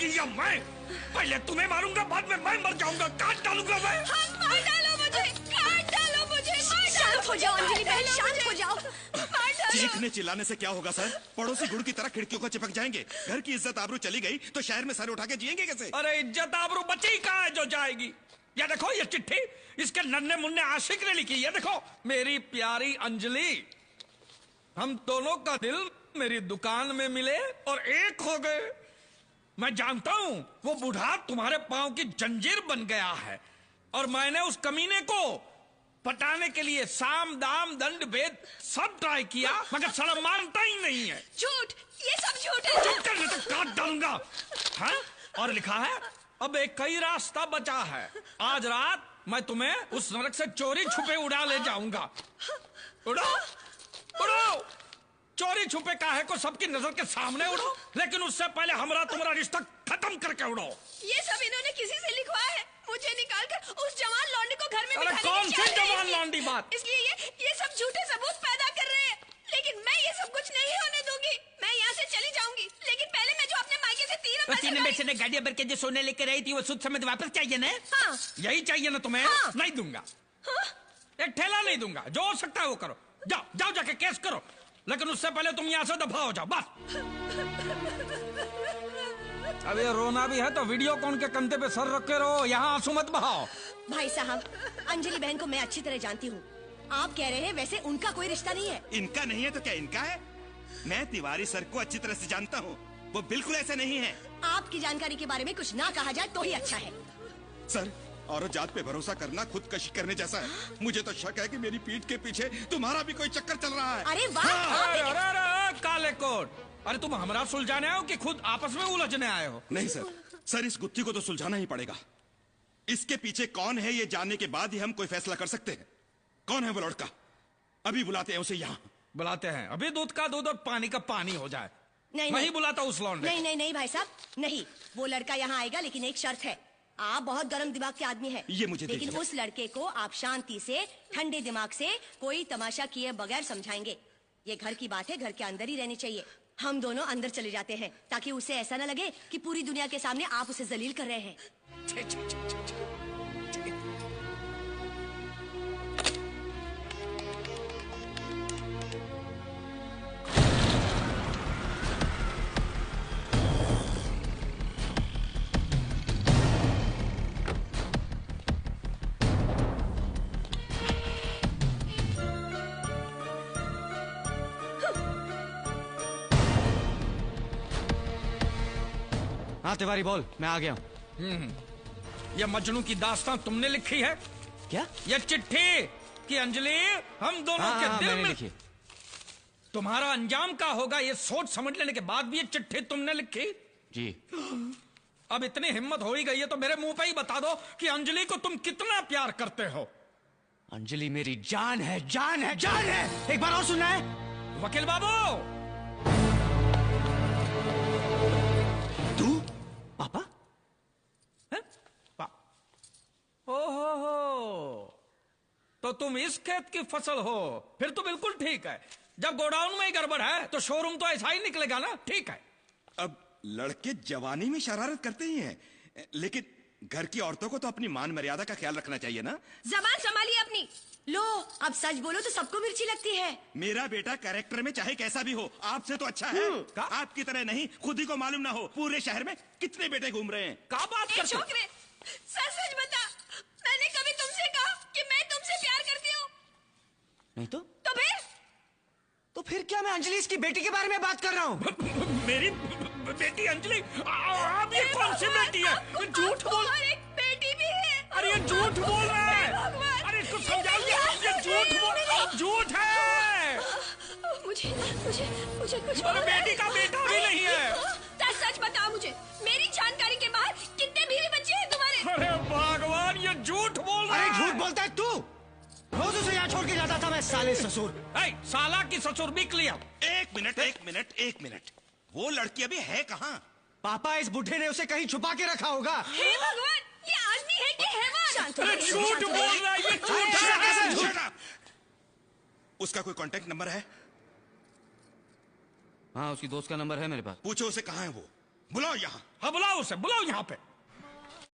मारोगी या मैं? पहले तुम्हें मारूंगा, बाद में मैं मर जाऊंगा, काट डालूंगा मैं। मार डालो मुझे, काट डालो मुझे, शांत हो जाओ अंजलि बहन, शांत हो जाओ। चीखने चिल्लाने से क्या होगा सर? पड़ोसी गुड़ की तरह खिड़कियों को चिपक जाएंगे। घर की इज्जत आबरू चली गई तो शहर में सर उठा के जिएंगे कैसे? अरे इज्जत आबरू बची कहाँ है जो जाएगी? ये देखो ये चिट्ठी इसके नन्हे मुन्ने आशिक ने लिखी है। देखो, मेरी प्यारी अंजलि, हम दोनों का दिल मेरी दुकान में मिले और एक हो गए। मैं जानता हूं वो बूढ़ा तुम्हारे पांव की जंजीर बन गया है और मैंने उस कमीने को पटाने के लिए साम दाम दंड भेद सब ट्राई किया, मगर साला मानता ही नहीं है। झूठ, ये सब झूठ है। चुप कर, नहीं तो काट डालूंगा। हाँ? और लिखा है अब एक कई रास्ता बचा है। आज रात मैं तुम्हें उस नरक से चोरी छुपे उड़ा ले जाऊंगा। उड़ो उड़ो, चोरी छुपे काहे को सबकी नजर के सामने उड़ो, लेकिन उससे पहले हमारा तुम्हारा रिश्ता खत्म करके उड़ो। ये सब इन्होंने किसी से लिखवाया है, मुझे निकालकर उस जवान लौंडे को घर में अरे कौन सी जवान लौंडी बात? इसलिए ये सब झूठे सबूत पैदा कर रहे हैं, लेकिन मैं ये सब कुछ नहीं होने दूंगी। मैं यहाँ से चली जाऊंगी, लेकिन पहले मैं जो अपने मायके से तीन पैसे ने गाड़ियां भर के जो सोने लेके रही थी वो सुध समेत वापस चाहिए ना? हाँ। यही चाहिए ना तुम्हें? हाँ। नहीं दूंगा। हाँ? एक ठेला नहीं दूंगा, जो हो सकता है वो करो। जाओ जाओ जाके केस करो, लेकिन उससे पहले तुम यहाँ से दफा हो जाओ बस। अब ये रोना भी है तो वीडियो कॉन के कंधे पे सर रख के रहो, यहाँ आंसू मत बहाओ। भाई साहब, अंजलि बहन को मैं अच्छी तरह जानती हूँ। आप कह रहे हैं वैसे उनका कोई रिश्ता नहीं है। इनका नहीं है तो क्या इनका है? मैं तिवारी सर को अच्छी तरह से जानता हूँ, वो बिल्कुल ऐसे नहीं है। आपकी जानकारी के बारे में कुछ ना कहा जाए तो ही अच्छा है। सर, औरत जात पे भरोसा करना खुदकशी करने जैसा है। मुझे तो शक है कि मेरी पीठ के पीछे तुम्हारा भी कोई चक्कर चल रहा है। अरे वाह! अरे काले कोट, अरे तुम हमारा सुलझाने आए हो कि खुद आपस में उलझने आए हो? नहीं सर, इस गुत्थी को तो सुलझाना ही पड़ेगा। इसके पीछे कौन है ये जानने के बाद ही हम कोई फैसला कर सकते हैं। कौन है वो लड़का? अभी बुलाते हैं उसे यहाँ। बुलाते हैं, अभी दूध का दूध और पानी का पानी हो जाए। नहीं बुलाता उस लौंडे। नहीं भाई साहब, नहीं। वो लड़का यहाँ आएगा, लेकिन एक शर्त है। आप बहुत गर्म दिमाग के आदमी हैं। ये मुझे लेकिन उस लड़के को आप शांति से, ठंडे दिमाग से, कोई तमाशा किए बगैर समझाएंगे। ये घर की बात है, घर के अंदर ही रहनी चाहिए। हम दोनों अंदर चले जाते हैं ताकि उसे ऐसा न लगे कि पूरी दुनिया के सामने आप उसे जलील कर रहे हैं। हाँ तिवारी बोल, मैं आ गया हूँ। ये मजनू की दास्तान तुमने लिखी है क्या? ये चिट्ठी कि अंजलि हम दोनों के दिल में लिखी। तुम्हारा अंजाम क्या होगा ये सोच समझ लेने के बाद भी ये चिट्ठी तुमने लिखी? जी। अब इतनी हिम्मत हो ही गई है तो मेरे मुंह पे ही बता दो कि अंजलि को तुम कितना प्यार करते हो। अंजलि मेरी जान है, जान है, जान है। एक बार और सुनना है? वकील बाबू। पापा? ओहो, तो तुम इस खेत की फसल हो? फिर तो बिल्कुल ठीक है। जब गोडाउन में ही गड़बड़ है तो शोरूम तो ऐसा ही निकलेगा ना। ठीक है। अब लड़के जवानी में शरारत करते ही हैं, लेकिन घर की औरतों को तो अपनी मान मर्यादा का ख्याल रखना चाहिए ना। जबान संभालिए अपनी। लो, अब सच बोलो तो सबको मिर्ची लगती है। मेरा बेटा कैरेक्टर में चाहे कैसा भी हो, आपसे तो अच्छा है। आपकी तरह नहीं, खुद ही को मालूम ना हो पूरे शहर में कितने बेटे घूम रहे हैं। क्या बात करते हो? सच बता, मैंने कभी तुमसे कहा कि मैं तुमसे प्यार करती हूँ? नहीं तो फिर क्या? मैं अंजलि इसकी बेटी के बारे में बात कर रहा हूँ। मेरी बेटी अंजलि? आप ये कौन सी बेटी है? झूठ बोल। एक बेटी भी है। अरे ये झूठ बोल रहा है। अरे इसको समझाइए, ये झूठ बोल, झूठ है। मुझे कुछ और बेटी का बेटा भी नहीं है। सच बताओ मुझे, मेरी जानकारी के बाहर कितने बीवी बच्चे हैं तुम्हारे? अरे भगवान, ये झूठ बोल रहा है। अरे झूठ बोलता है तू। रोज उसे यहाँ छोड़ के जाता था मैं, साले ससुर। साला की ससुर भी क्लियर। एक मिनट, वो लड़की अभी है कहाँ? पापा, इस बुढ़े ने उसे कहीं छुपा के रखा होगा। हे भगवान, ये आदमी है कि हैवान? झूठ बोल रहा है, ये झूठ है। उसका कोई कांटेक्ट नंबर है? हाँ, उसकी दोस्त का नंबर है मेरे पास। पूछो उसे कहाँ है वो। बुलाओ यहां। हाँ बुलाओ उसे, बुलाओ यहाँ पे।